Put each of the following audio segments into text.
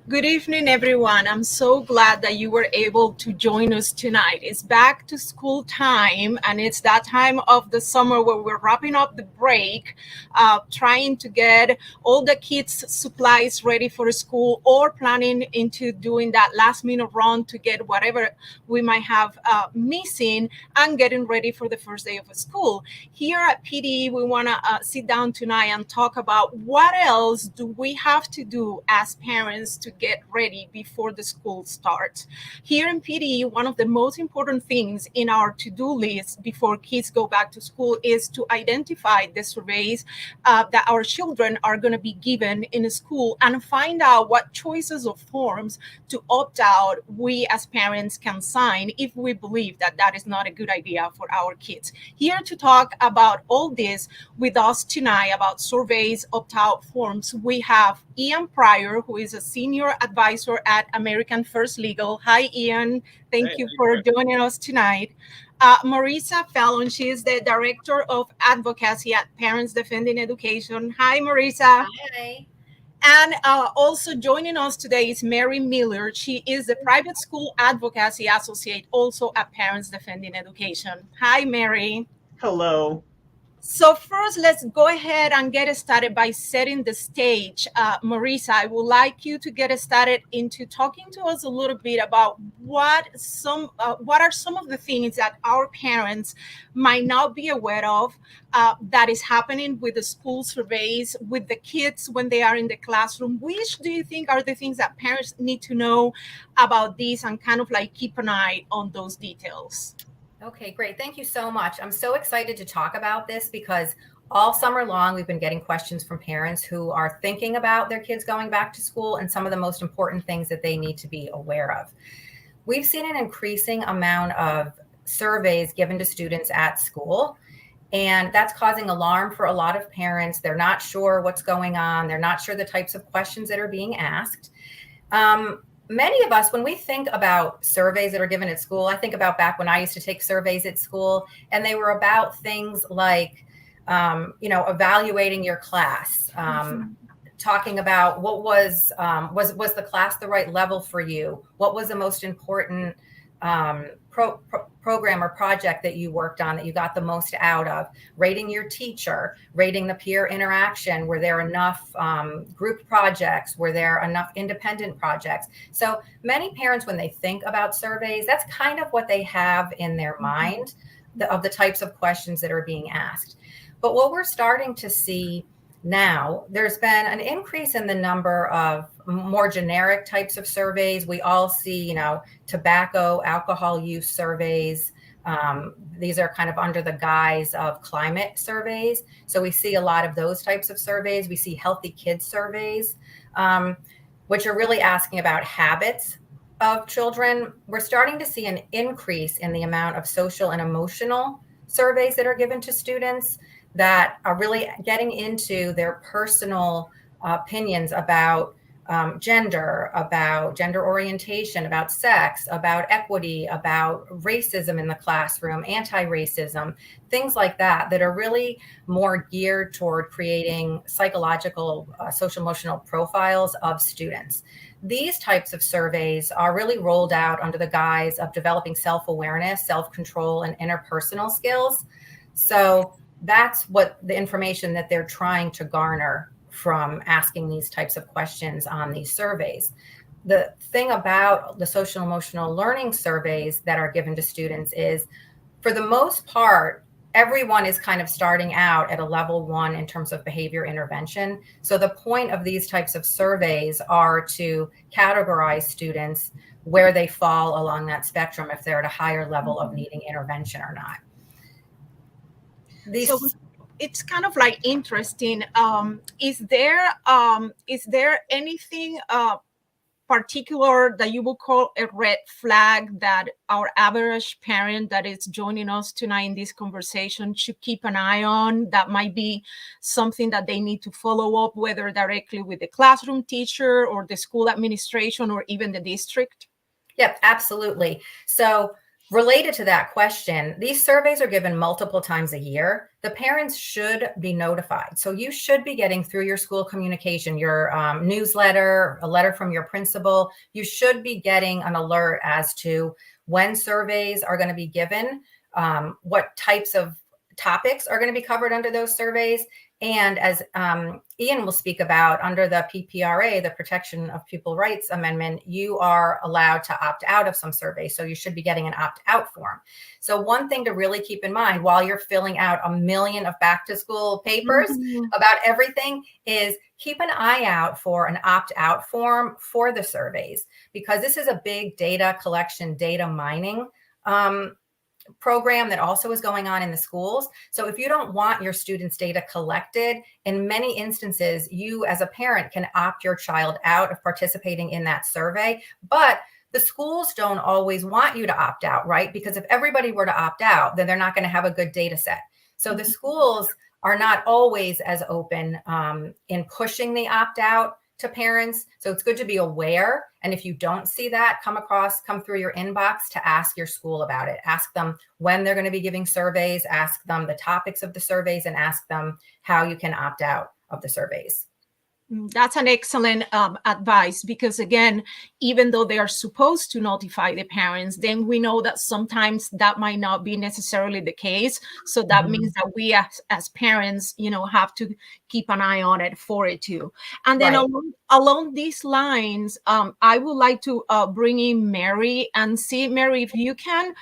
Good evening, everyone. I'm so glad that you were able to join us tonight. It's back to school time, and it's that time of the summer where we're wrapping up the break, trying to get all the kids' supplies ready for school, or planning into doing that last minute run to get whatever we might have missing and getting ready for the first day of school. Here at PD, we want to sit down tonight and talk about what else do we have to do as parents to get ready before the school starts. Here in PD, one of the most important things in our to-do list before kids go back to school is to identify the surveys that our children are going to be given in school and find out what choices of forms to opt out we as parents can sign if we believe that that is not a good idea for our kids. Here to talk about all this with us tonight about surveys, opt-out forms, we have Ian Pryor, who is a senior advisor at American First Legal. Hi, Ian. Thank you for joining us tonight. Marissa Fallon, she is the director of advocacy at Parents Defending Education. Hi, Marissa. Hi. And also joining us today is Mary Miller. She is the private school advocacy associate also at Parents Defending Education. Hi, Mary. Hello. So first, let's go ahead and get started by setting the stage. Marissa, I would like you to get started into talking to us a little bit about what are some of the things that our parents might not be aware of that is happening with the school surveys, with the kids when they are in the classroom. Which do you think are the things that parents need to know about this and kind of like keep an eye on those details? Okay, great. Thank you so much. I'm so excited to talk about this because all summer long, we've been getting questions from parents who are thinking about their kids going back to school and some of the most important things that they need to be aware of. We've seen an increasing amount of surveys given to students at school, and that's causing alarm for a lot of parents. They're not sure what's going on. They're not sure the types of questions that are being asked. Many of us, when we think about surveys that are given at school, I think about back when I used to take surveys at school, and they were about things like, evaluating your class, talking about what was the class the right level for you? What was the most important program or project that you worked on that you got the most out of? Rating your teacher, rating the peer interaction. Were there enough group projects? Were there enough independent projects? So many parents, when they think about surveys, that's kind of what they have in their mind of the types of questions that are being asked. But what we're starting to see now, there's been an increase in the number of more generic types of surveys. We all see, tobacco, alcohol use surveys. These are kind of under the guise of climate surveys. So we see a lot of those types of surveys. We see healthy kids surveys, which are really asking about habits of children. We're starting to see an increase in the amount of social and emotional surveys that are given to students that are really getting into their personal opinions about gender orientation, about sex, about equity, about racism in the classroom, anti-racism, things like that are really more geared toward creating psychological, social emotional profiles of students. These types of surveys are really rolled out under the guise of developing self-awareness, self-control, and interpersonal skills. So that's what the information that they're trying to garner from asking these types of questions on these surveys. The thing about the social emotional learning surveys that are given to students is, for the most part, everyone is kind of starting out at a level 1 in terms of behavior intervention. So the point of these types of surveys are to categorize students where they fall along that spectrum, if they're at a higher level of needing intervention or not. So it's kind of like interesting. Is there anything particular that you would call a red flag that our average parent that is joining us tonight in this conversation should keep an eye on, that might be something that they need to follow up, whether directly with the classroom teacher or the school administration or even the district? Yep, absolutely. So related to that question, these surveys are given multiple times a year. The parents should be notified. So you should be getting through your school communication, your newsletter, a letter from your principal. You should be getting an alert as to when surveys are going to be given, what types of topics are going to be covered under those surveys. And as Ian will speak about, under the PPRA, the Protection of Pupil Rights Amendment, you are allowed to opt out of some surveys. So you should be getting an opt-out form. So one thing to really keep in mind while you're filling out a million of back-to-school papers about everything is keep an eye out for an opt-out form for the surveys, because this is a big data collection, data mining program that also is going on in the schools. So if you don't want your students' data collected, in many instances, you as a parent can opt your child out of participating in that survey. But the schools don't always want you to opt out, right? Because if everybody were to opt out, then they're not going to have a good data set. So the schools are not always as open in pushing the opt out to parents. So it's good to be aware. And if you don't see that come through your inbox, to ask your school about it. Ask them when they're going to be giving surveys, ask them the topics of the surveys, and ask them how you can opt out of the surveys. That's an excellent advice, because again, even though they are supposed to notify the parents, then we know that sometimes that might not be necessarily the case. So that means that we as parents, have to keep an eye on it for it too. And then along these lines, I would like to bring in Mary and see, Mary, if you can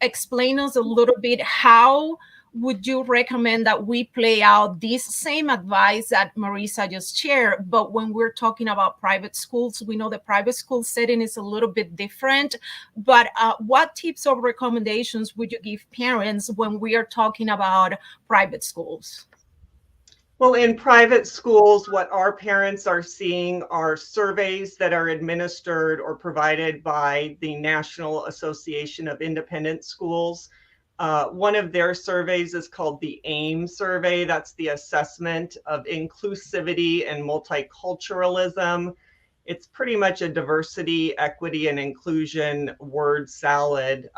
explain us a little bit how would you recommend that we play out this same advice that Marissa just shared? But when we're talking about private schools, we know the private school setting is a little bit different. But what tips or recommendations would you give parents when we are talking about private schools? Well, in private schools, what our parents are seeing are surveys that are administered or provided by the National Association of Independent Schools. One of their surveys is called the AIM survey. That's the assessment of inclusivity and multiculturalism. It's pretty much a diversity, equity, and inclusion word salad.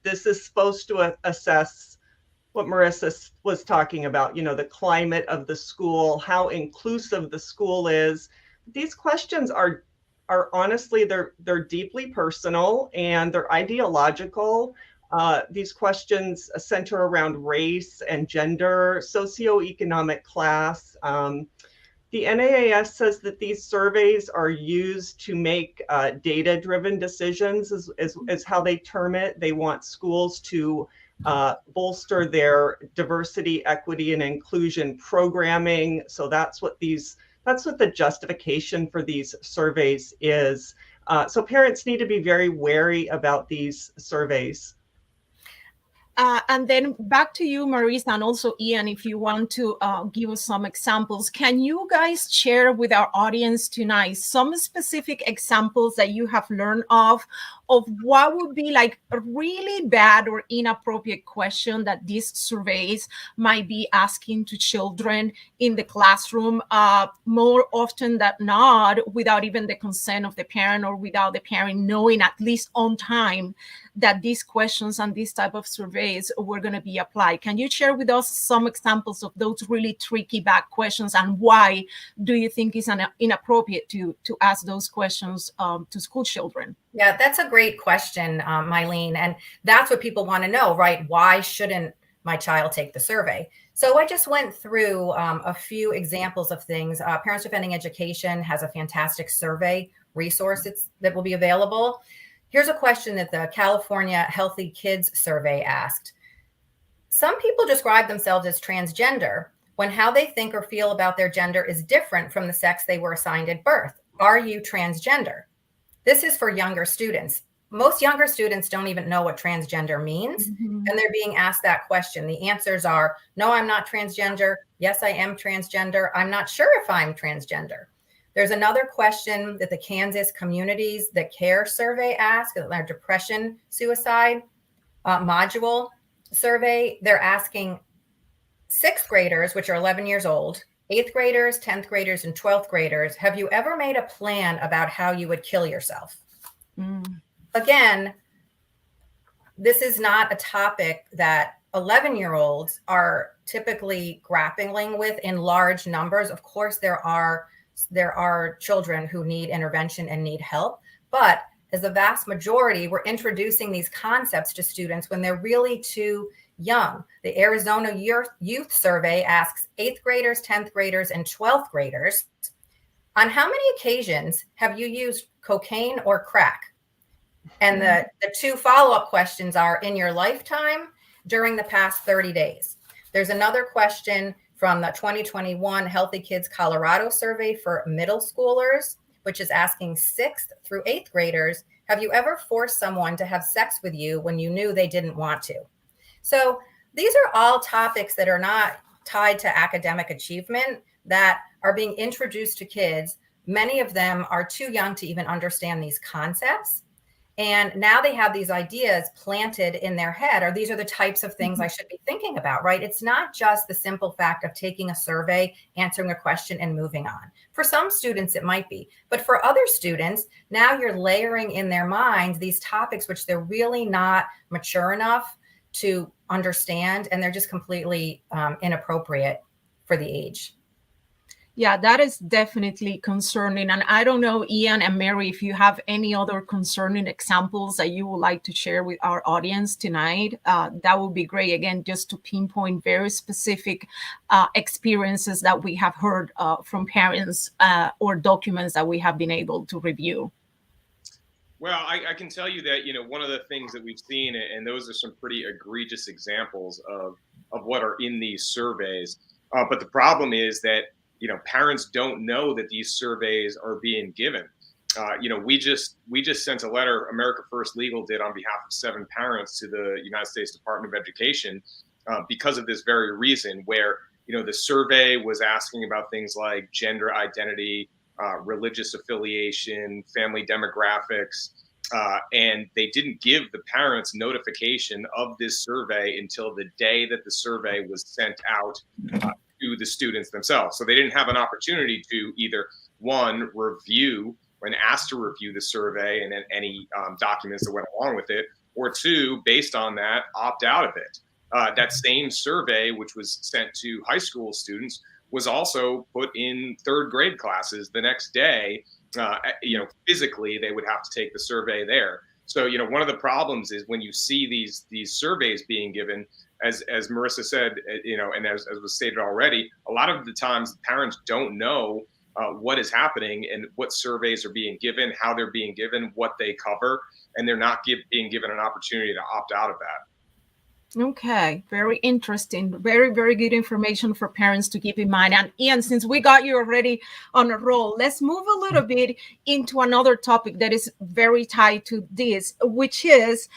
This is supposed to assess what Marissa was talking about, the climate of the school, how inclusive the school is. These questions are honestly, they're deeply personal and they're ideological. These questions center around race and gender, socioeconomic class. The NAAS says that these surveys are used to make data-driven decisions, is how they term it. They want schools to bolster their diversity, equity, and inclusion programming. So that's what the justification for these surveys is. So parents need to be very wary about these surveys. And then back to you, Marissa, and also Ian, if you want to give us some examples. Can you guys share with our audience tonight some specific examples that you have learned of what would be like a really bad or inappropriate question that these surveys might be asking to children in the classroom, more often than not, without even the consent of the parent or without the parent knowing, at least on time, that these questions and this type of surveys were going to be applied. Can you share with us some examples of those really tricky bad questions, and why do you think it's inappropriate to ask those questions to school children? Yeah, that's a great question, Mailyn. And that's what people want to know, right? Why shouldn't my child take the survey? So I just went through a few examples of things. Parents Defending Education has a fantastic survey resource that will be available. Here's a question that the California Healthy Kids Survey asked. Some people describe themselves as transgender when how they think or feel about their gender is different from the sex they were assigned at birth. Are you transgender? This is for younger students. Most younger students don't even know what transgender means, and they're being asked that question. The answers are, no, I'm not transgender. Yes, I am transgender. I'm not sure if I'm transgender. There's another question that the Kansas Communities That Care survey asked, their depression, suicide module survey. They're asking 6th graders, which are 11 years old, 8th graders, 10th graders, and 12th graders, have you ever made a plan about how you would kill yourself? again, this is not a topic that 11-year-olds are typically grappling with in large numbers. Of course, there are children who need intervention and need help, but as a vast majority, we're introducing these concepts to students when they're really too young. The Arizona Youth Survey asks 8th graders, 10th graders, and 12th graders, on how many occasions have you used cocaine or crack? And the two follow-up questions are, in your lifetime, during the past 30 days. There's another question from the 2021 Healthy Kids Colorado survey for middle schoolers, which is asking 6th through 8th graders, have you ever forced someone to have sex with you when you knew they didn't want to? So these are all topics that are not tied to academic achievement that are being introduced to kids. Many of them are too young to even understand these concepts. And now they have these ideas planted in their head, or these are the types of things I should be thinking about, right? It's not just the simple fact of taking a survey, answering a question, and moving on. For some students, it might be. But for other students, now you're layering in their minds these topics which they're really not mature enough to understand, and they're just completely inappropriate for the age. Yeah, that is definitely concerning. And I don't know, Ian and Mary, if you have any other concerning examples that you would like to share with our audience tonight, that would be great. Again, just to pinpoint very specific experiences that we have heard from parents or documents that we have been able to review. Well, I can tell you that, one of the things that we've seen, and those are some pretty egregious examples of what are in these surveys. But the problem is that, parents don't know that these surveys are being given. We just sent a letter, America First Legal did, on behalf of 7 parents to the United States Department of Education because of this very reason, where, the survey was asking about things like gender identity, religious affiliation, family demographics, and they didn't give the parents notification of this survey until the day that the survey was sent out to the students themselves. So they didn't have an opportunity to either, one, review when asked to review the survey and then any documents that went along with it, or 2, based on that, opt out of it. That same survey, which was sent to high school students, was also put in 3rd grade classes the next day. Physically, they would have to take the survey there. So, one of the problems is when you see these surveys being given, as Marissa said, and as was stated already, a lot of the times parents don't know what is happening and what surveys are being given, how they're being given, what they cover, and they're not being given an opportunity to opt out of that. Okay, very interesting. Very, very good information for parents to keep in mind. And Ian, since we got you already on a roll, let's move a little bit into another topic that is very tied to this, which is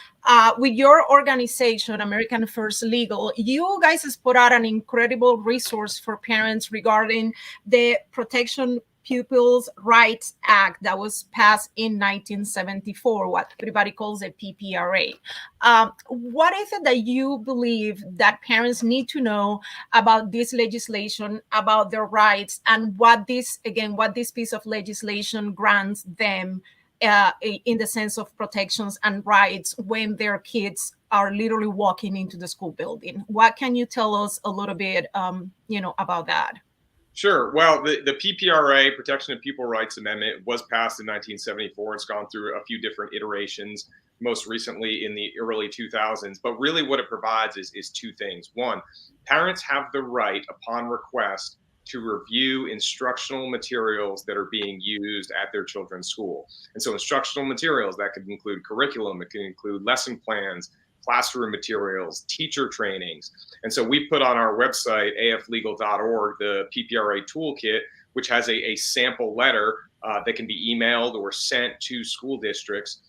with your organization, American First Legal, you guys has put out an incredible resource for parents regarding the Protection Pupils' Rights Act that was passed in 1974, what everybody calls a PPRA. What is it that you believe that parents need to know about this legislation, about their rights, and what this piece of legislation grants them in the sense of protections and rights when their kids are literally walking into the school building? What can you tell us a little bit, about that? Sure. Well, the PPRA, Protection of Pupil Rights Amendment, was passed in 1974. It's gone through a few different iterations, most recently in the early 2000s. But really what it provides is 2 things. 1, parents have the right, upon request, to review instructional materials that are being used at their children's school. And so instructional materials, that could include curriculum, it can include lesson plans, classroom materials, teacher trainings. And so we put on our website, aflegal.org, the PPRA toolkit, which has a sample letter that can be emailed or sent to school districts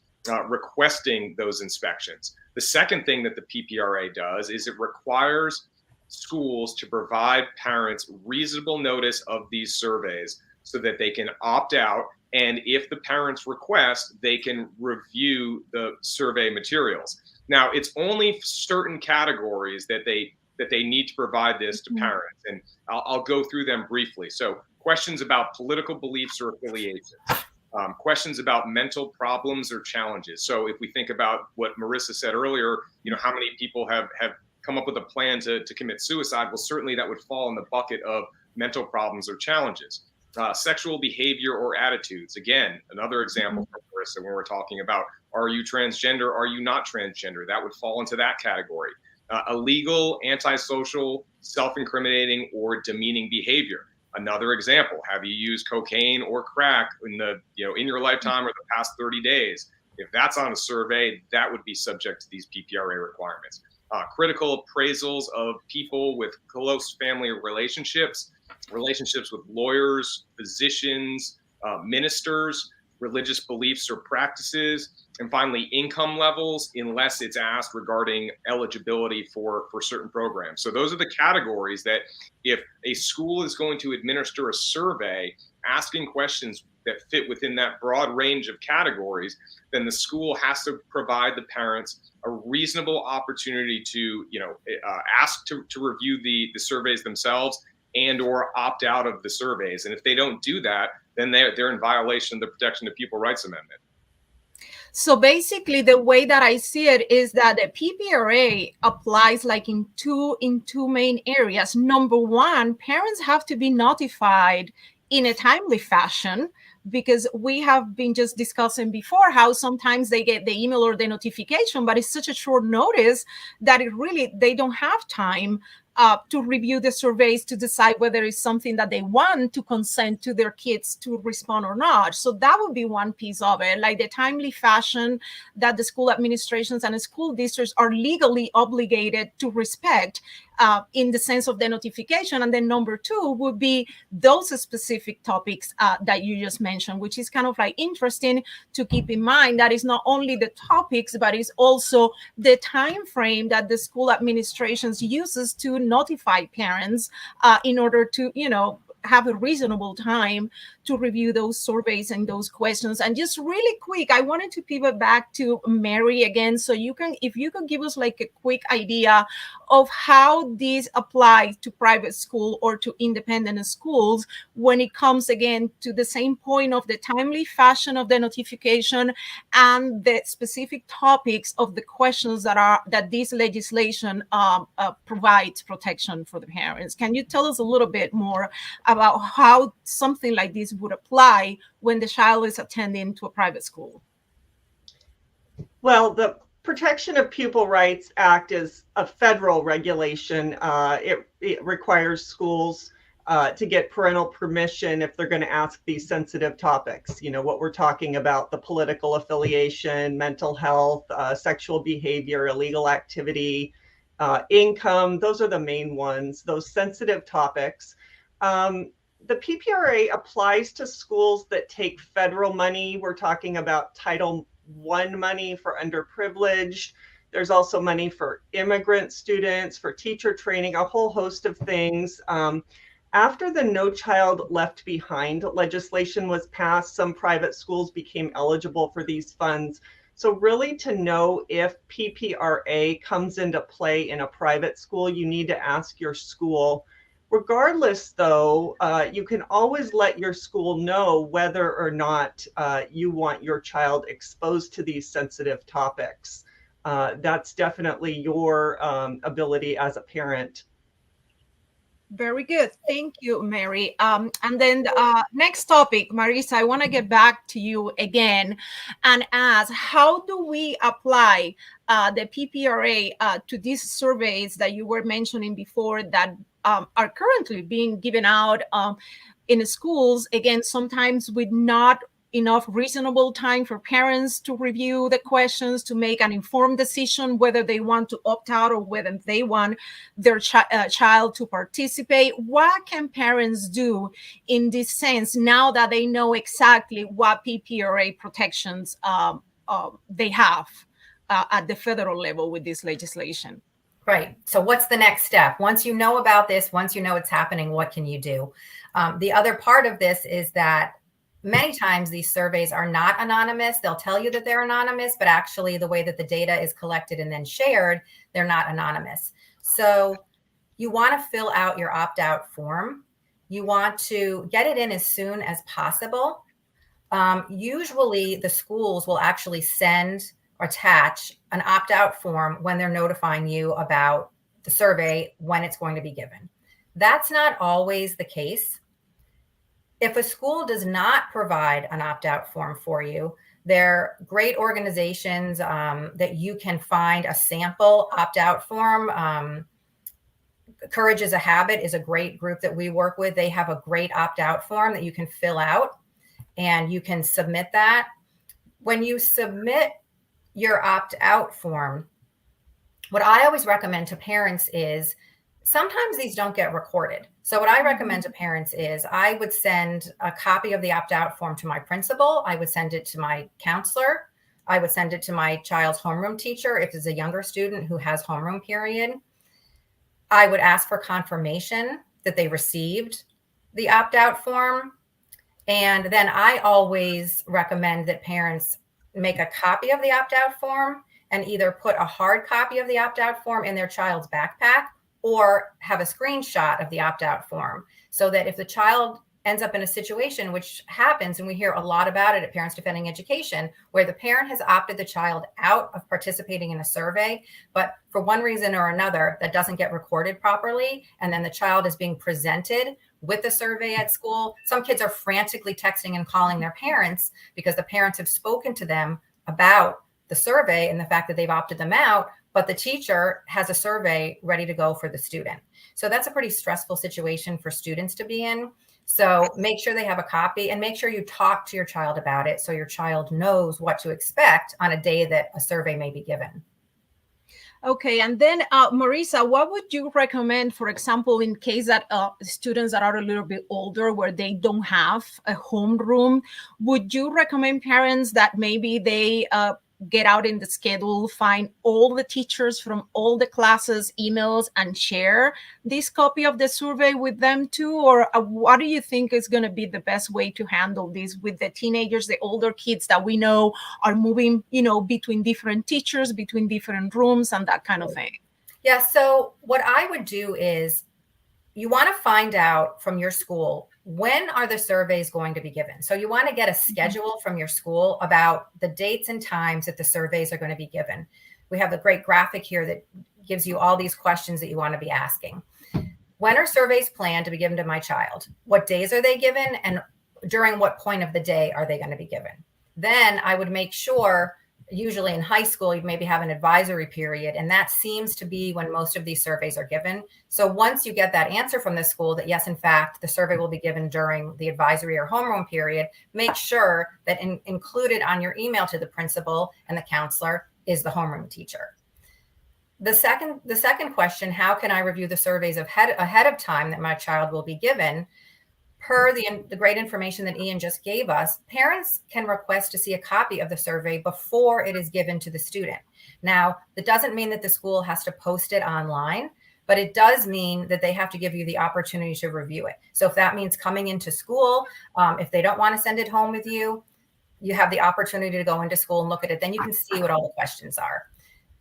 requesting those inspections. The second thing that the PPRA does is it requires schools to provide parents reasonable notice of these surveys so that they can opt out. And if the parents request, they can review the survey materials. Now, it's only certain categories that they need to provide this to parents, and I'll go through them briefly. So questions about political beliefs or affiliations, questions about mental problems or challenges. So if we think about what Marissa said earlier, how many people have come up with a plan to commit suicide? Well, certainly that would fall in the bucket of mental problems or challenges. Sexual behavior or attitudes. Again, another example from Marissa when we're talking about, are you transgender? Are you not transgender? That would fall into that category. Illegal, antisocial, self-incriminating, or demeaning behavior. Another example, have you used cocaine or crack in your lifetime or the past 30 days? If that's on a survey, that would be subject to these PPRA requirements. Critical appraisals of people with close family relationships with lawyers, physicians, ministers, religious beliefs or practices, and finally, income levels, unless it's asked regarding eligibility for certain programs. So those are the categories that if a school is going to administer a survey asking questions that fit within that broad range of categories, then the school has to provide the parents a reasonable opportunity to, ask to review the surveys themselves and or opt out of the surveys. And if they don't do that, then they're in violation of the Protection of Pupil Rights Amendment. So basically, the way that I see it is that the PPRA applies like in two main areas. Number one, parents have to be notified in a timely fashion, because we have been just discussing before how sometimes they get the email or the notification, but it's such a short notice that they don't have time to review the surveys to decide whether it's something that they want to consent to their kids to respond or not. So that would be one piece of it, like the timely fashion that the school administrations and the school districts are legally obligated to respect in the sense of the notification. And then number two would be those specific topics that you just mentioned, which is kind of like interesting to keep in mind. That is not only the topics, but it's also the time frame that the school administrations uses to notify parents in order to, have a reasonable time to review those surveys and those questions. And just really quick, I wanted to pivot back to Mary again. So if you could give us like a quick idea of how this applies to private school or to independent schools when it comes again to the same point of the timely fashion of the notification and the specific topics of the questions that this legislation provides protection for the parents. Can you tell us a little bit more about how something like this would apply when the child is attending to a private school? Well, the Protection of Pupil Rights Act is a federal regulation. It requires schools to get parental permission if they're going to ask these sensitive topics. What we're talking about, the political affiliation, mental health, sexual behavior, illegal activity, income. Those are the main ones, those sensitive topics. The PPRA applies to schools that take federal money. We're talking about Title I money for underprivileged. There's also money for immigrant students, for teacher training, a whole host of things. After the No Child Left Behind legislation was passed, some private schools became eligible for these funds. So really, to know if PPRA comes into play in a private school, you need to ask your school. Regardless, though, you can always let your school know whether or not you want your child exposed to these sensitive topics. That's definitely your ability as a parent. Very good. Thank you, Mary. And then next topic, Marissa, I want to get back to you again and ask, how do we apply the PPRA to these surveys that you were mentioning before that are currently being given out in schools, again, sometimes with not enough reasonable time for parents to review the questions, to make an informed decision whether they want to opt out or whether they want their child to participate. What can parents do in this sense now that they know exactly what PPRA protections they have at the federal level with this legislation? Right. So what's the next step? Once you know about this, once you know it's happening, what can you do? The other part of this is that many times these surveys are not anonymous. They'll tell you that they're anonymous, but actually the way that the data is collected and then shared, they're not anonymous. So you want to fill out your opt-out form. You want to get it in as soon as possible. Usually the schools will actually attach an opt-out form when they're notifying you about the survey, when it's going to be given. That's not always the case. If a school does not provide an opt-out form for you, there are great organizations that you can find a sample opt-out form. Courage is a Habit is a great group that we work with. They have a great opt-out form that you can fill out and you can submit that. When you submit your opt-out form, what I always recommend to parents is, sometimes these don't get recorded. So what I recommend to parents is, I would send a copy of the opt-out form to my principal. I would send it to my counselor. I would send it to my child's homeroom teacher if it's a younger student who has homeroom period. I would ask for confirmation that they received the opt-out form. And then I always recommend that parents make a copy of the opt-out form and either put a hard copy of the opt-out form in their child's backpack or have a screenshot of the opt-out form, so that if the child ends up in a situation, which happens, and we hear a lot about it at Parents Defending Education, where the parent has opted the child out of participating in a survey, but for one reason or another, that doesn't get recorded properly, and then the child is being presented with the survey at school. Some kids are frantically texting and calling their parents because the parents have spoken to them about the survey and the fact that they've opted them out, but the teacher has a survey ready to go for the student. So that's a pretty stressful situation for students to be in. So make sure they have a copy, and make sure you talk to your child about it so your child knows what to expect on a day that a survey may be given. Okay, and then Marissa, what would you recommend, for example, in case that students that are a little bit older, where they don't have a homeroom? Would you recommend parents that maybe they get out in the schedule, find all the teachers from all the classes, emails, and share this copy of the survey with them too? Or what do you think is going to be the best way to handle this with the teenagers, the older kids that we know are moving, between different teachers, between different rooms, and that kind of thing? Yeah, so what I would do is, you want to find out from your school, when are the surveys going to be given? So you want to get a schedule from your school about the dates and times that the surveys are going to be given. We have a great graphic here that gives you all these questions that you want to be asking. When are surveys planned to be given to my child? What days are they given? And during what point of the day are they going to be given? Then I would make sure, usually in high school, you maybe have an advisory period, and that seems to be when most of these surveys are given. So once you get that answer from the school that, yes, in fact, the survey will be given during the advisory or homeroom period, make sure that included on your email to the principal and the counselor is the homeroom teacher. The second question, how can I review the surveys ahead of time that my child will be given? Per the great information that Ian just gave us, parents can request to see a copy of the survey before it is given to the student. Now, that doesn't mean that the school has to post it online, but it does mean that they have to give you the opportunity to review it. So if that means coming into school, if they don't want to send it home with you, you have the opportunity to go into school and look at it. Then you can see what all the questions are.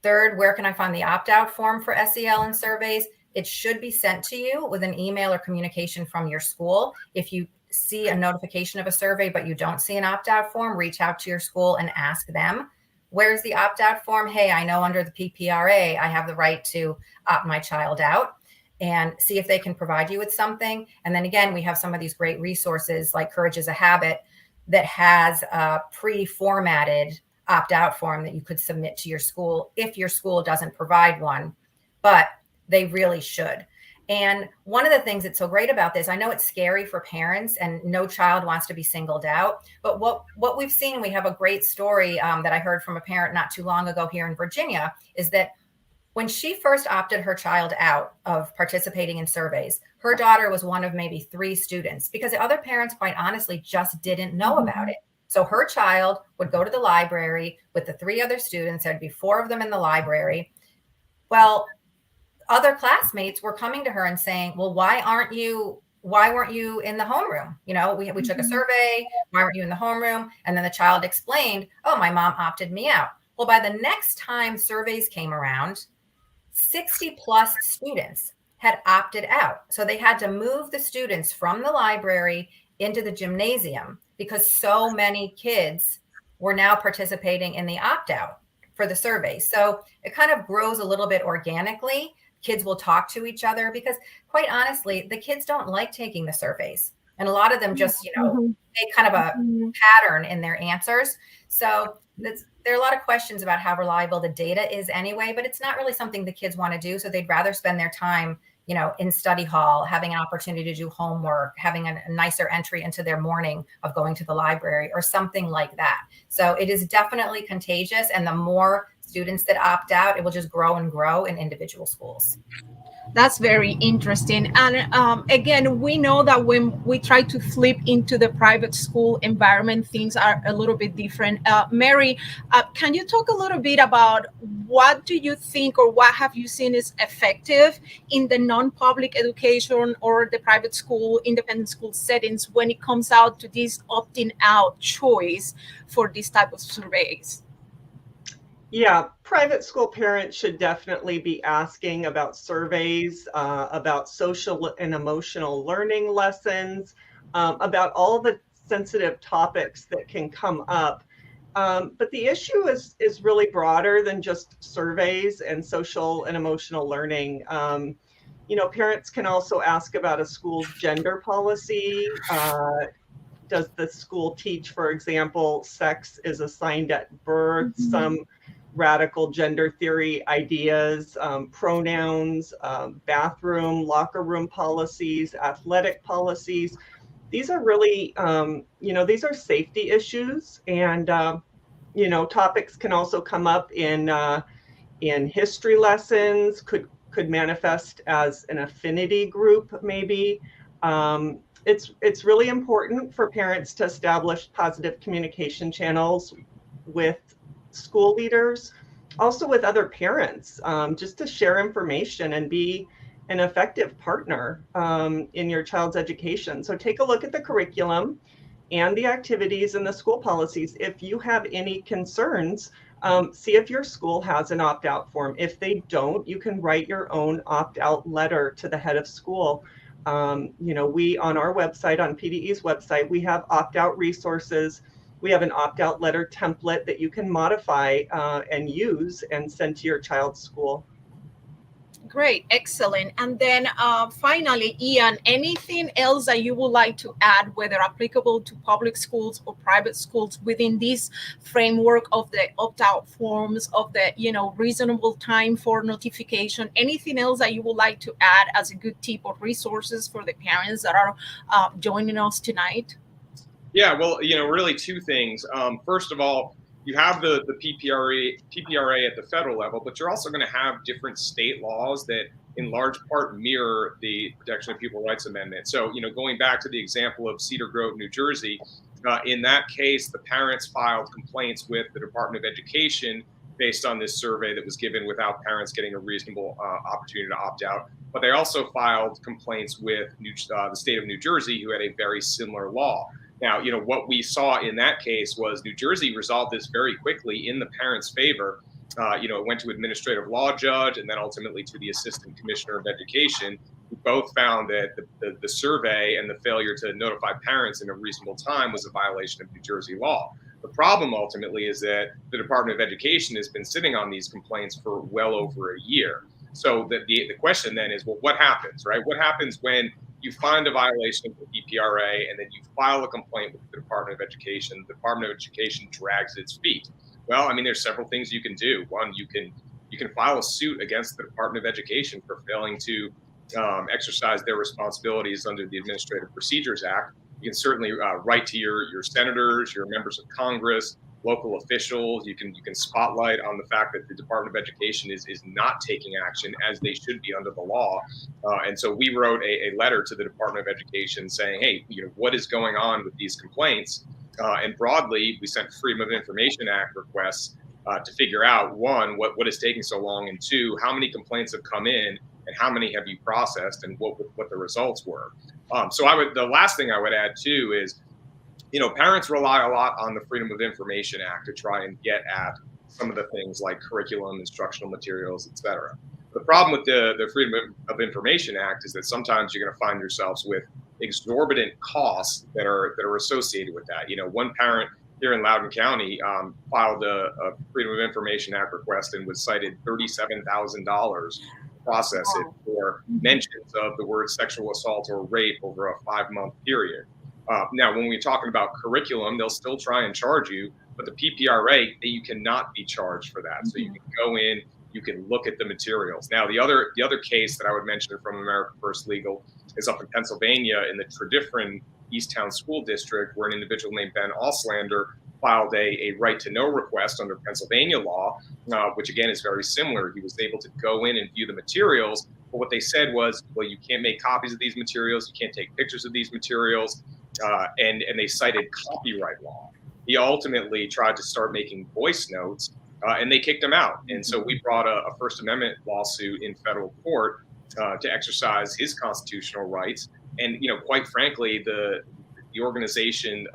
Third, where can I find the opt-out form for SEL and surveys? It should be sent to you with an email or communication from your school. If you see a notification of a survey, but you don't see an opt-out form, reach out to your school and ask them, where's the opt-out form? Hey, I know under the PPRA, I have the right to opt my child out, and see if they can provide you with something. And then again, we have some of these great resources like Courage is a Habit that has a pre-formatted opt-out form that you could submit to your school if your school doesn't provide one. But they really should. And one of the things that's so great about this, I know it's scary for parents and no child wants to be singled out, but what we've seen, we have a great story that I heard from a parent not too long ago here in Virginia, is that when she first opted her child out of participating in surveys, her daughter was one of maybe 3 students, because the other parents, quite honestly, just didn't know about it. So her child would go to the library with the 3 other students. There'd be 4 of them in the library. Well, other classmates were coming to her and saying, well, why weren't you in the homeroom? We took a survey. Why weren't you in the homeroom? And then the child explained, oh, my mom opted me out. Well, by the next time surveys came around, 60 plus students had opted out. So they had to move the students from the library into the gymnasium because so many kids were now participating in the opt-out for the survey. So it kind of grows a little bit organically. Kids will talk to each other because, quite honestly, the kids don't like taking the surveys. And a lot of them just, make kind of a pattern in their answers. So there are a lot of questions about how reliable the data is anyway, but it's not really something the kids want to do. So they'd rather spend their time, in study hall, having an opportunity to do homework, having a nicer entry into their morning of going to the library or something like that. So it is definitely contagious. And the more students that opt out, it will just grow and grow in individual schools. That's very interesting. And again, we know that when we try to flip into the private school environment, things are a little bit different. Mary, can you talk a little bit about what do you think or what have you seen is effective in the non-public education or the private school, independent school settings when it comes out to this opting out choice for this type of surveys? Yeah, private school parents should definitely be asking about surveys, about social and emotional learning lessons, about all the sensitive topics that can come up. But the issue is really broader than just surveys and social and emotional learning. Parents can also ask about a school's gender policy. Does the school teach, for example, sex is assigned at birth? Some radical gender theory ideas, pronouns, bathroom, locker room policies, athletic policies. These are really, these are safety issues, and topics can also come up in history lessons. Could manifest as an affinity group, maybe. It's really important for parents to establish positive communication channels with school leaders, also with other parents, just to share information and be an effective partner in your child's education. So take a look at the curriculum and the activities and the school policies. If you have any concerns, see if your school has an opt-out form. If they don't, you can write your own opt-out letter to the head of school. We on our website, on PDE's website, we have opt-out resources. We have an opt-out letter template that you can modify and use and send to your child's school. Great, excellent. And then finally, Ian, anything else that you would like to add, whether applicable to public schools or private schools within this framework of the opt-out forms, of the reasonable time for notification? Anything else that you would like to add as a good tip or resources for the parents that are joining us tonight? Yeah, well, really two things. First of all, you have the PPRA at the federal level, but you're also going to have different state laws that in large part mirror the Protection of Pupil Rights Amendment. So, going back to the example of Cedar Grove, New Jersey, in that case, the parents filed complaints with the Department of Education based on this survey that was given without parents getting a reasonable opportunity to opt out. But they also filed complaints with the state of New Jersey, who had a very similar law. Now, what we saw in that case was New Jersey resolved this very quickly in the parents' favor. It went to administrative law judge and then ultimately to the assistant commissioner of education, who both found that the survey and the failure to notify parents in a reasonable time was a violation of New Jersey law. The problem ultimately is that the Department of Education has been sitting on these complaints for well over a year. So the question then is, well, what happens, right? What happens when you find a violation of the PPRA and then you file a complaint with the Department of Education? The Department of Education drags its feet. Well, there's several things you can do. One, you can file a suit against the Department of Education for failing to exercise their responsibilities under the Administrative Procedures Act. You can certainly write to your senators, your members of Congress, local officials. You can spotlight on the fact that the Department of Education is not taking action as they should be under the law. And so we wrote a letter to the Department of Education saying, hey, what is going on with these complaints? And broadly, we sent Freedom of Information Act requests to figure out, one, what is taking so long, and two, how many complaints have come in and how many have you processed and what the results were. So the last thing I would add too is, parents rely a lot on the Freedom of Information Act to try and get at some of the things like curriculum, instructional materials, et cetera. The problem with the Freedom of Information Act is that sometimes you're going to find yourselves with exorbitant costs that are associated with that. One parent here in Loudoun County filed a Freedom of Information Act request and was cited $37,000 to process it for mentions of the word sexual assault or rape over a 5-month period. Now, when we're talking about curriculum, they'll still try and charge you, but the PPRA, you cannot be charged for that. So you can go in, you can look at the materials. Now, the other case that I would mention from America First Legal is up in Pennsylvania in the Tredyffrin Easttown School District, where an individual named Ben Auslander filed a right to know request under Pennsylvania law, which again is very similar. He was able to go in and view the materials, but what they said was, well, you can't make copies of these materials, you can't take pictures of these materials, and they cited copyright law. He ultimately tried to start making voice notes, and they kicked him out. And so we brought a First Amendment lawsuit in federal court to exercise his constitutional rights. And quite frankly, the organization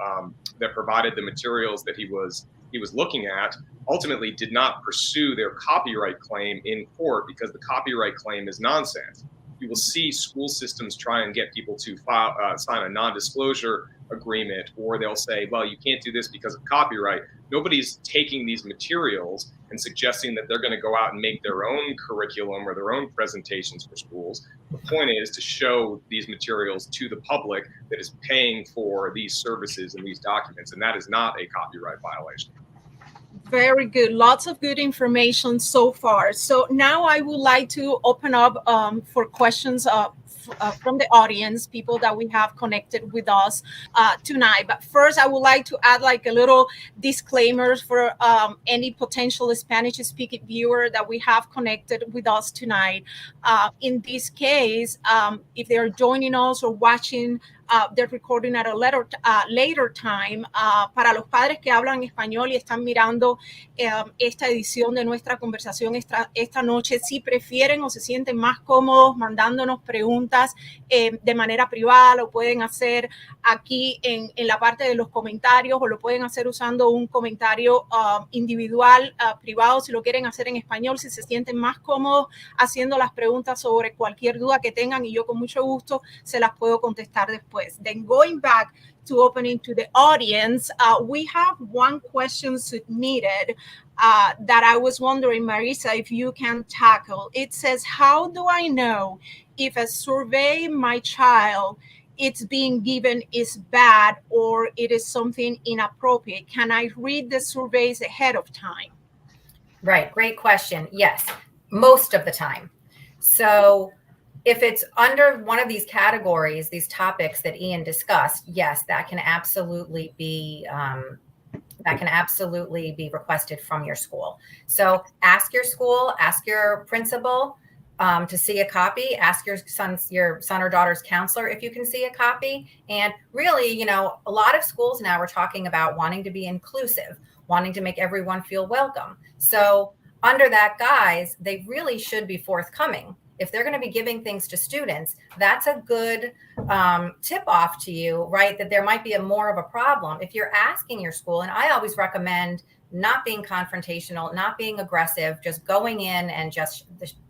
that provided the materials that he was looking at ultimately did not pursue their copyright claim in court, because the copyright claim is nonsense. You will see school systems try and get people to sign a non-disclosure agreement, or they'll say, well, you can't do this because of copyright. Nobody's taking these materials and suggesting that they're going to go out and make their own curriculum or their own presentations for schools. The point is to show these materials to the public that is paying for these services and these documents, and that is not a copyright violation. Very good. Lots of good information so far. So now I would like to open up for questions from the audience, people that we have connected with us tonight. But first, I would like to add like a little disclaimer for any potential Spanish-speaking viewer that we have connected with us tonight. In this case, if they are joining us or watching the recording at a later time, para los padres que hablan español y están mirando esta edición de nuestra conversación esta noche, si prefieren o se sienten más cómodos mandándonos preguntas de manera privada, lo pueden hacer aquí en la parte de los comentarios, o lo pueden hacer usando un comentario individual, privado, si lo quieren hacer en español, si se sienten más cómodos haciendo las preguntas sobre cualquier duda que tengan, y yo con mucho gusto se las puedo contestar después. Then going back to opening to the audience, we have one question submitted that I was wondering, Marissa, if you can tackle. It says, how do I know if a survey my child it's being given is bad or it is something inappropriate? Can I read the surveys ahead of time? Right. Great question. Yes, most of the time. So if it's under one of these categories, these topics that Ian discussed, yes, that can absolutely be requested from your school. So ask your school, ask your principal to see a copy. Ask your son or daughter's counselor if you can see a copy. And really, a lot of schools now are talking about wanting to be inclusive, wanting to make everyone feel welcome. So under that guise, they really should be forthcoming. If they're going to be giving things to students, that's a good tip off to you, right? That there might be more of a problem. If you're asking your school, and I always recommend not being confrontational, not being aggressive, just going in and just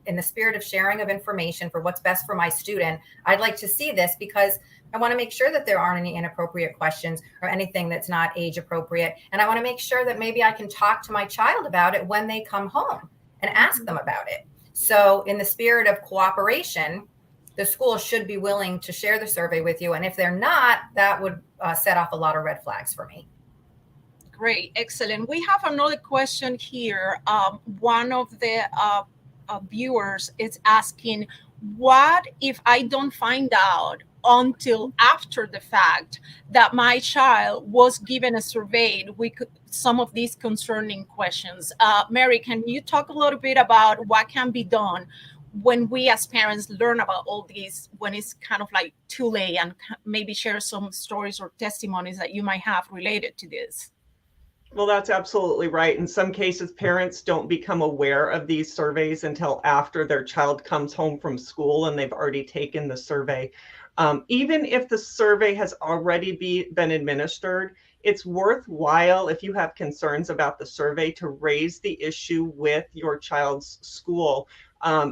in the spirit of sharing of information for what's best for my student. I'd like to see this because I want to make sure that there aren't any inappropriate questions or anything that's not age appropriate. And I want to make sure that maybe I can talk to my child about it when they come home and ask them about it. So in the spirit of cooperation, the school should be willing to share the survey with you. And if they're not, that would set off a lot of red flags for me. Great. Excellent. We have another question here. One of the viewers is asking, what if I don't find out until after the fact that my child was given a survey with some of these concerning questions? Mary, can you talk a little bit about what can be done when we as parents learn about all these, when it's kind of like too late, and maybe share some stories or testimonies that you might have related to this? Well, that's absolutely right. In some cases, parents don't become aware of these surveys until after their child comes home from school and they've already taken the survey. Even if the survey has already been administered, it's worthwhile, if you have concerns about the survey, to raise the issue with your child's school.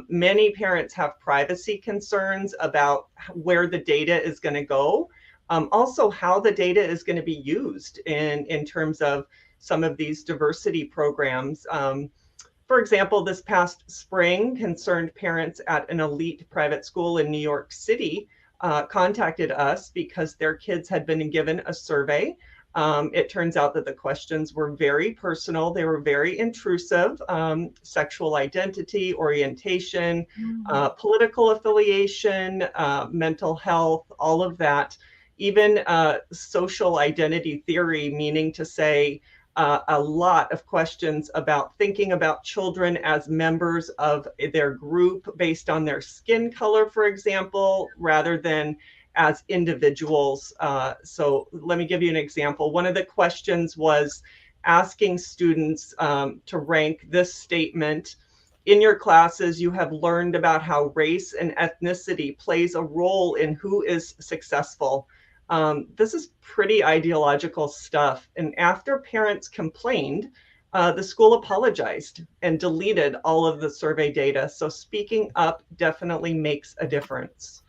Many parents have privacy concerns about where the data is going to go. Also, how the data is going to be used in terms of some of these diversity programs. For example, this past spring, concerned parents at an elite private school in New York City contacted us because their kids had been given a survey. It turns out that the questions were very personal. They were very intrusive: sexual identity, orientation, political affiliation, mental health, all of that. Even social identity theory, meaning to say a lot of questions about thinking about children as members of their group based on their skin color, for example, rather than as individuals. So let me give you an example. One of the questions was asking students to rank this statement: in your classes, you have learned about how race and ethnicity plays a role in who is successful. This is pretty ideological stuff. And after parents complained, the school apologized and deleted all of the survey data. So speaking up definitely makes a difference.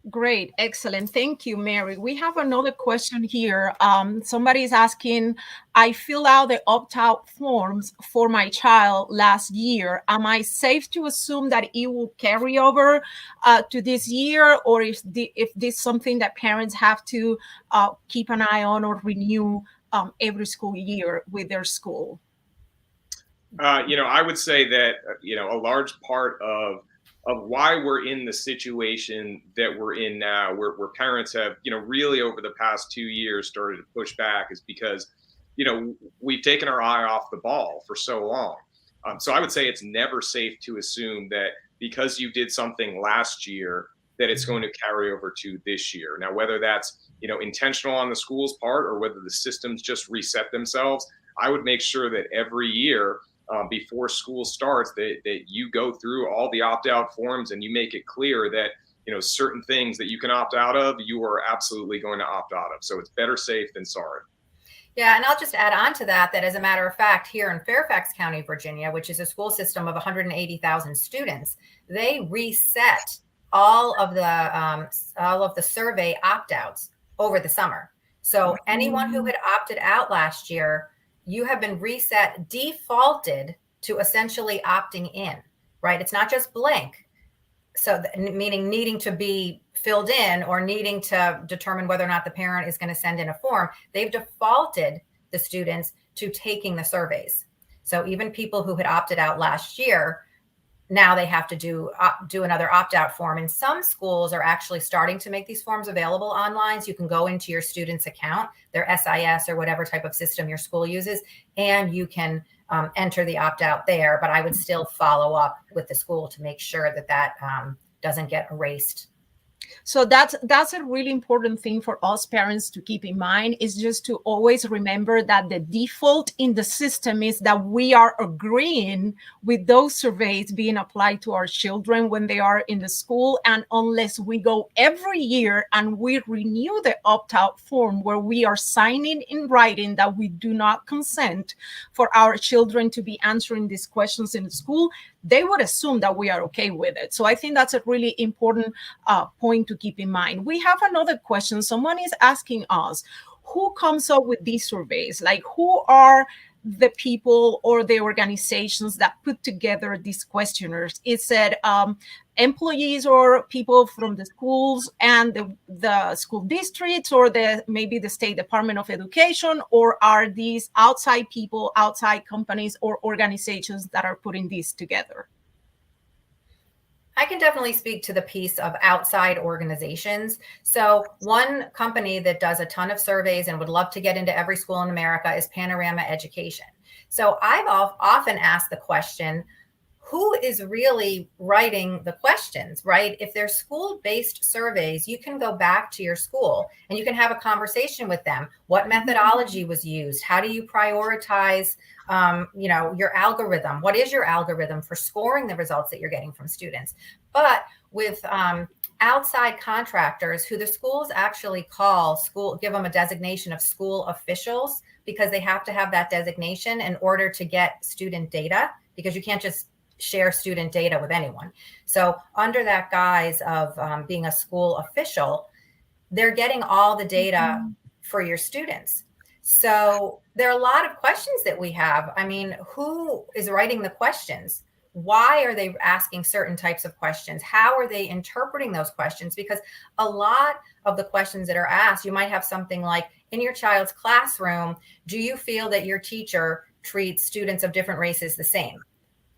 Great, excellent. Thank you, Mary. We have another question here. Somebody is asking, I fill out the opt-out forms for my child last year. Am I safe to assume that it will carry over to this year, or if this is something that parents have to keep an eye on or renew every school year with their school? I would say that, a large part of why we're in the situation that we're in now, where parents have, really over the past 2 years started to push back, is because, we've taken our eye off the ball for so long. So I would say it's never safe to assume that because you did something last year, that it's going to carry over to this year. Now, whether that's, intentional on the school's part or whether the systems just reset themselves, I would make sure that every year, before school starts, that you go through all the opt-out forms and you make it clear that, certain things that you can opt out of, you are absolutely going to opt out of. So it's better safe than sorry. Yeah, and I'll just add on to that, as a matter of fact, here in Fairfax County, Virginia, which is a school system of 180,000 students, they reset all of the survey opt-outs over the summer. So anyone who had opted out last year, you have been reset, defaulted to essentially opting in, right? It's not just blank. So meaning needing to be filled in or needing to determine whether or not the parent is going to send in a form. They've defaulted the students to taking the surveys. So even people who had opted out last year, now they have to do another opt-out form. And some schools are actually starting to make these forms available online. So you can go into your student's account, their SIS or whatever type of system your school uses, and you can enter the opt-out there. But I would still follow up with the school to make sure that doesn't get erased. So that's a really important thing for us parents to keep in mind, is just to always remember that the default in the system is that we are agreeing with those surveys being applied to our children when they are in the school. And unless we go every year and we renew the opt-out form where we are signing in writing that we do not consent for our children to be answering these questions in the school, they would assume that we are okay with it. So I think that's a really important point to keep in mind. We have another question. Someone is asking us, who comes up with these surveys? Like, who are the people or the organizations that put together these questionnaires? Is it employees or people from the schools and the school districts, or maybe the State Department of Education, or are these outside people, outside companies or organizations that are putting these together? I can definitely speak to the piece of outside organizations. So one company that does a ton of surveys and would love to get into every school in America is Panorama Education. So I've often asked the question, who is really writing the questions, right? If they're school-based surveys, you can go back to your school and you can have a conversation with them. What methodology was used? How do you prioritize, your algorithm? What is your algorithm for scoring the results that you're getting from students? But with outside contractors who the schools actually give them a designation of school officials, because they have to have that designation in order to get student data, because you can't just share student data with anyone. So under that guise of being a school official, they're getting all the data for your students. So there are a lot of questions that we have. I mean, who is writing the questions? Why are they asking certain types of questions? How are they interpreting those questions? Because a lot of the questions that are asked, you might have something like, in your child's classroom, do you feel that your teacher treats students of different races the same?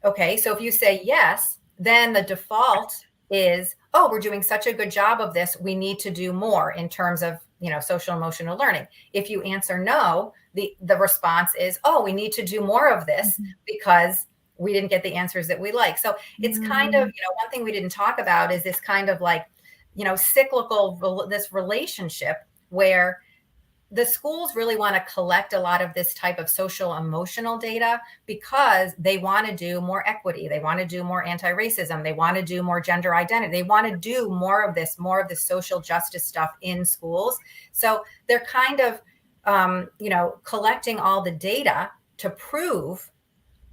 Okay, so if you say yes, then the default is, oh, we're doing such a good job of this, we need to do more in terms of, social emotional learning. If you answer no, the response is, oh, we need to do more of this because we didn't get the answers that we like. So it's kind of, one thing we didn't talk about is this kind of like, cyclical, this relationship where the schools really want to collect a lot of this type of social emotional data because they want to do more equity. They want to do more anti-racism. They want to do more gender identity. They want to do more of this social justice stuff in schools. So they're kind of, collecting all the data to prove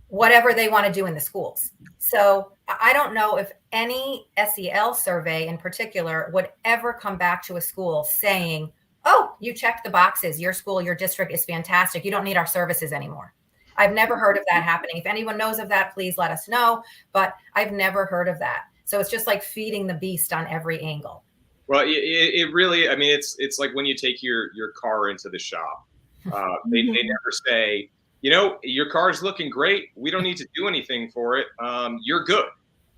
whatever they want to do in the schools. So I don't know if any SEL survey in particular would ever come back to a school saying, oh, you checked the boxes. Your school, your district is fantastic. You don't need our services anymore. I've never heard of that happening. If anyone knows of that, please let us know. But I've never heard of that. So it's just like feeding the beast on every angle. Well, it really, I mean, it's like when you take your car into the shop. They never say, your car's looking great. We don't need to do anything for it. You're good,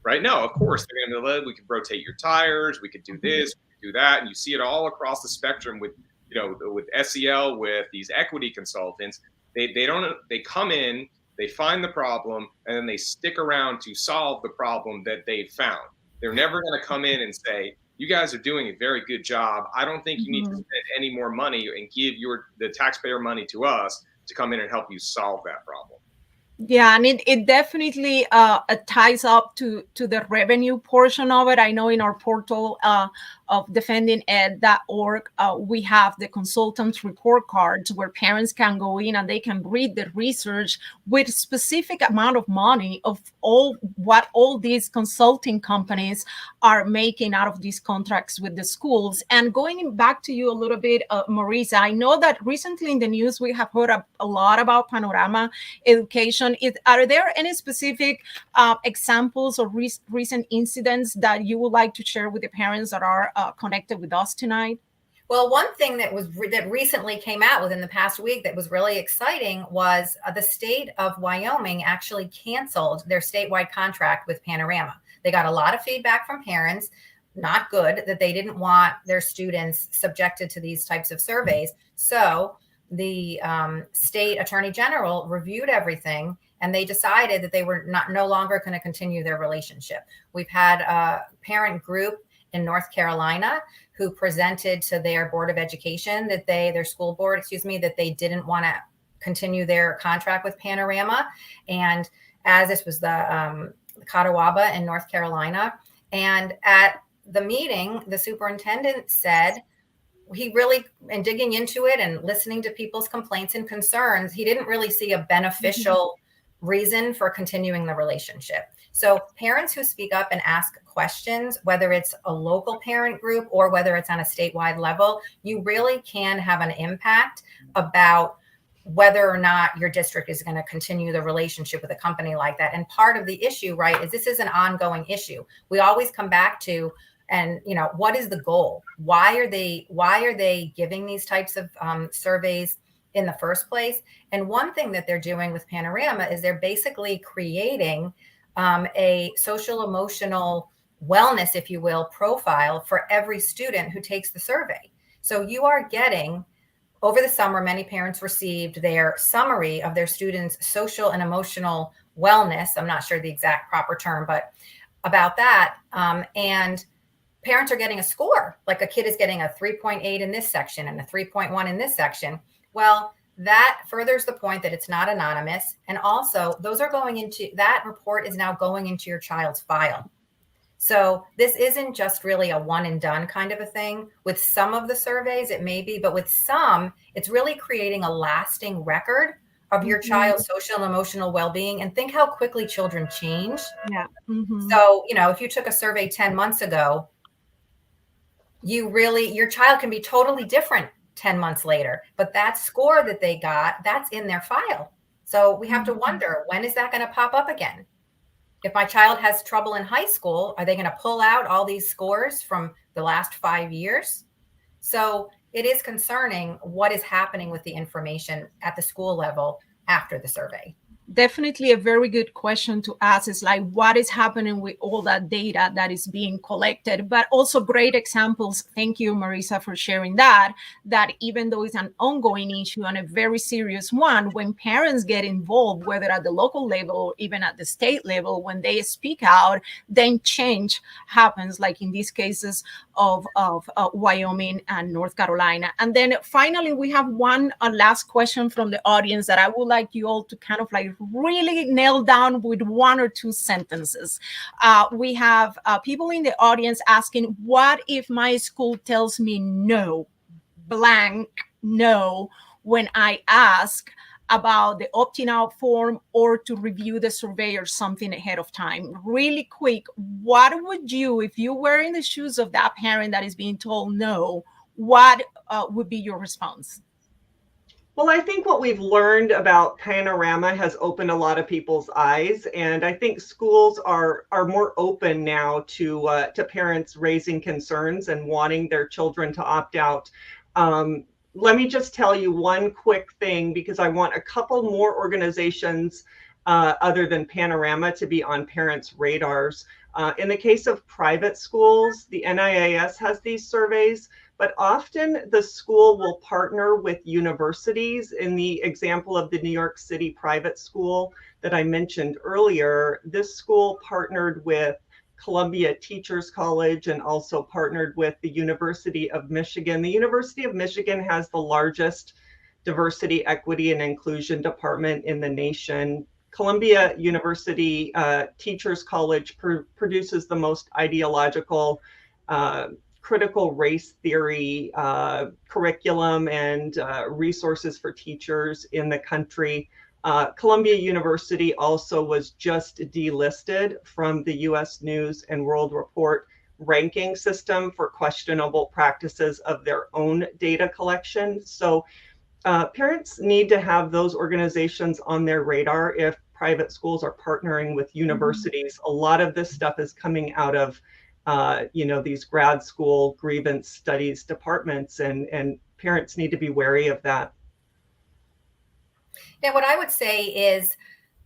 right? No, of course, they're going to we could rotate your tires. We could do this. Do that, and you see it all across the spectrum with with SEL, with these equity consultants. They come in, they find the problem, and then they stick around to solve the problem that they found. They're never going to come in and say, you guys are doing a very good job. I don't think you need to spend any more money and give the taxpayer money to us to come in and help you solve that problem. Yeah, and it definitely ties up to the revenue portion of it. I know in our portal of defendinged.org, we have the consultants report cards where parents can go in and they can read the research with specific amount of money of what all these consulting companies are making out of these contracts with the schools. And going back to you a little bit, Marissa, I know that recently in the news we have heard a lot about Panorama Education. Are there any specific examples or recent incidents that you would like to share with the parents that are connected with us tonight? Well, one thing that recently came out within the past week that was really exciting was the state of Wyoming actually canceled their statewide contract with Panorama. They got a lot of feedback from parents, not good, that they didn't want their students subjected to these types of surveys. So the state attorney general reviewed everything, and they decided that they were no longer going to continue their relationship. We've had a parent group in North Carolina who presented to their board of education their school board, that they didn't want to continue their contract with Panorama. And as this was the Catawba in North Carolina. And at the meeting, the superintendent said, he really, in digging into it and listening to people's complaints and concerns, he didn't really see a beneficial reason for continuing the relationship. So parents who speak up and ask questions, whether it's a local parent group or whether it's on a statewide level, you really can have an impact about whether or not your district is going to continue the relationship with a company like that. And part of the issue, right, is this is an ongoing issue. We always come back to, and what is the goal? Why are they giving these types of surveys in the first place? And one thing that they're doing with Panorama is they're basically creating a social emotional wellness, if you will, profile for every student who takes the survey. So you are getting, over the summer, many parents received their summary of their students' social and emotional wellness. I'm not sure the exact proper term, but about that. And parents are getting a score, like a kid is getting a 3.8 in this section and a 3.1 in this section. Well, that furthers the point that it's not anonymous. And also those are going into, that report is now going into your child's file. So this isn't just really a one and done kind of a thing. With some of the surveys, it may be, but with some, it's really creating a lasting record of your child's social and emotional well-being, and think how quickly children change. Yeah. So, if you took a survey 10 months ago, your child can be totally different 10 months later, but that score that they got, that's in their file. So we have to wonder, when is that going to pop up again? If my child has trouble in high school, are they going to pull out all these scores from the last 5 years? So it is concerning what is happening with the information at the school level after the survey. Definitely a very good question to ask is like, what is happening with all that data that is being collected? But also great examples. Thank you, Marissa, for sharing that even though it's an ongoing issue and a very serious one, when parents get involved, whether at the local level or even at the state level, when they speak out, then change happens, like in these cases of Wyoming and North Carolina. And then finally, we have one last question from the audience that I would like you all to kind of like really nail down with 1 or 2 sentences. We have people in the audience asking, what if my school tells me no, blank, no, when I ask about the opting out form or to review the survey or something ahead of time? Really quick, what would you, if you were in the shoes of that parent that is being told no, what would be your response? Well, I think what we've learned about Panorama has opened a lot of people's eyes, and I think schools are more open now to parents raising concerns and wanting their children to opt out. Let me just tell you one quick thing, because I want a couple more organizations other than Panorama to be on parents' radars. In the case of private schools, the NIAS has these surveys, but often the school will partner with universities. In the example of the New York City private school that I mentioned earlier, this school partnered with Columbia Teachers College and also partnered with the University of Michigan. The University of Michigan has the largest diversity, equity, and inclusion department in the nation. Columbia University Teachers College produces the most ideological critical race theory curriculum and resources for teachers in the country. Columbia University also was just delisted from the US News and World Report ranking system for questionable practices of their own data collection. So parents need to have those organizations on their radar if private schools are partnering with universities. A lot of this stuff is coming out of these grad school grievance studies departments, and parents need to be wary of that. Yeah, what I would say is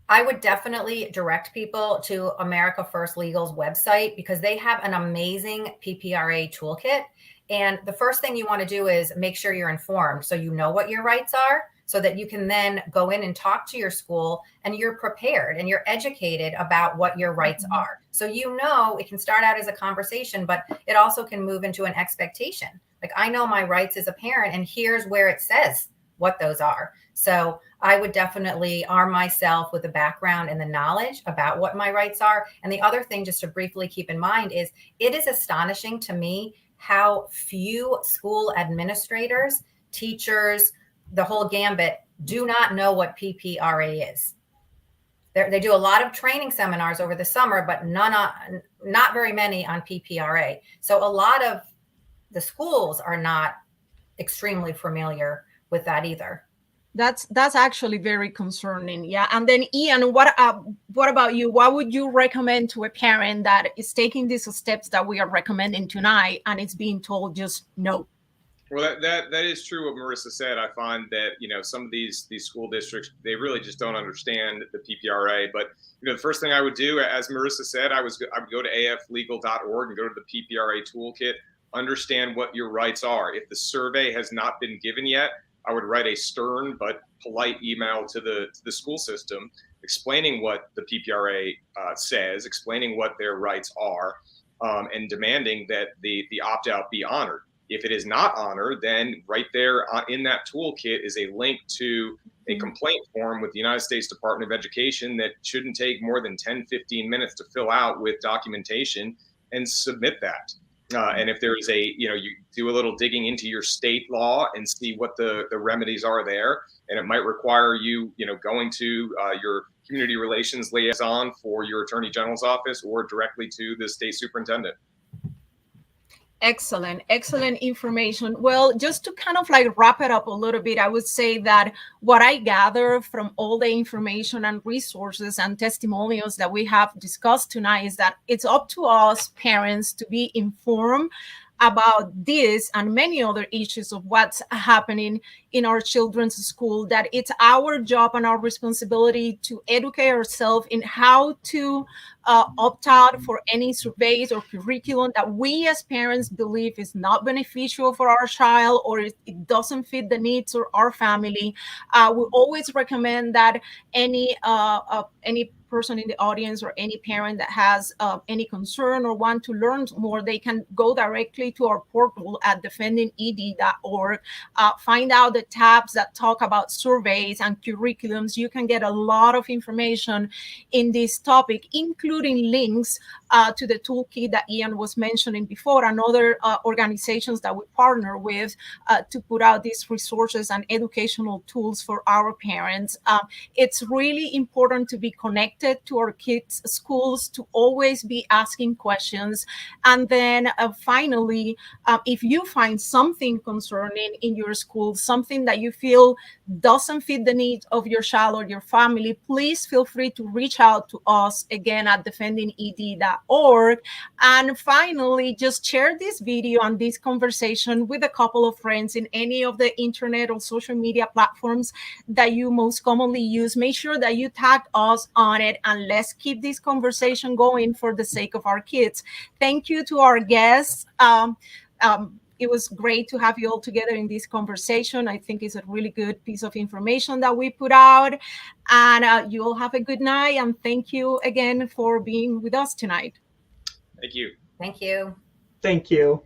I would definitely direct people to America First Legal's website, because they have an amazing PPRA toolkit. And the first thing you want to do is make sure you're informed, so you know what your rights are, so that you can then go in and talk to your school and you're prepared and you're educated about what your rights are. So it can start out as a conversation, but it also can move into an expectation. Like, I know my rights as a parent, and here's where it says what those are. So I would definitely arm myself with the background and the knowledge about what my rights are. And the other thing, just to briefly keep in mind, is it is astonishing to me how few school administrators, teachers, the whole gambit, do not know what PPRA is. They do a lot of training seminars over the summer, but not very many on PPRA. So a lot of the schools are not extremely familiar with that either. That's actually very concerning. Yeah. And then Ian, what about you? What would you recommend to a parent that is taking these steps that we are recommending tonight and it's being told just no? Well, that is true what Marissa said. I find that, some of these school districts, they really just don't understand the PPRA. But, the first thing I would do, as Marissa said, I would go to aflegal.org and go to the PPRA toolkit, understand what your rights are. If the survey has not been given yet, I would write a stern but polite email to the school system explaining what the PPRA says, explaining what their rights are, and demanding that the opt-out be honored. If it is not honored, then right there in that toolkit is a link to a complaint form with the United States Department of Education that shouldn't take more than 10, 15 minutes to fill out with documentation and submit that. And if there's you do a little digging into your state law and see what the remedies are there. And it might require you, going to your community relations liaison for your attorney general's office or directly to the state superintendent. Excellent information. Well, just to kind of like wrap it up a little bit, I would say that what I gather from all the information and resources and testimonials that we have discussed tonight is that it's up to us parents to be informed about this and many other issues of what's happening in our children's school, that it's our job and our responsibility to educate ourselves in how to opt out for any surveys or curriculum that we as parents believe is not beneficial for our child or it doesn't fit the needs of our family. We always recommend that any person in the audience or any parent that has any concern or want to learn more, they can go directly to our portal at defendinged.org, find out the tabs that talk about surveys and curriculums. You can get a lot of information in this topic, including links to the toolkit that Ian was mentioning before, and other organizations that we partner with to put out these resources and educational tools for our parents. It's really important to be connected to our kids' schools, to always be asking questions. And then finally, if you find something concerning in your school, something that you feel doesn't fit the needs of your child or your family, please feel free to reach out to us again at defendinged.org. And finally, just share this video and this conversation with a couple of friends in any of the internet or social media platforms that you most commonly use. Make sure that you tag us on it, and let's keep this conversation going for the sake of our kids. Thank you to our guests. It was great to have you all together in this conversation. I think it's a really good piece of information that we put out. And you all have a good night. And thank you again for being with us tonight. Thank you. Thank you. Thank you.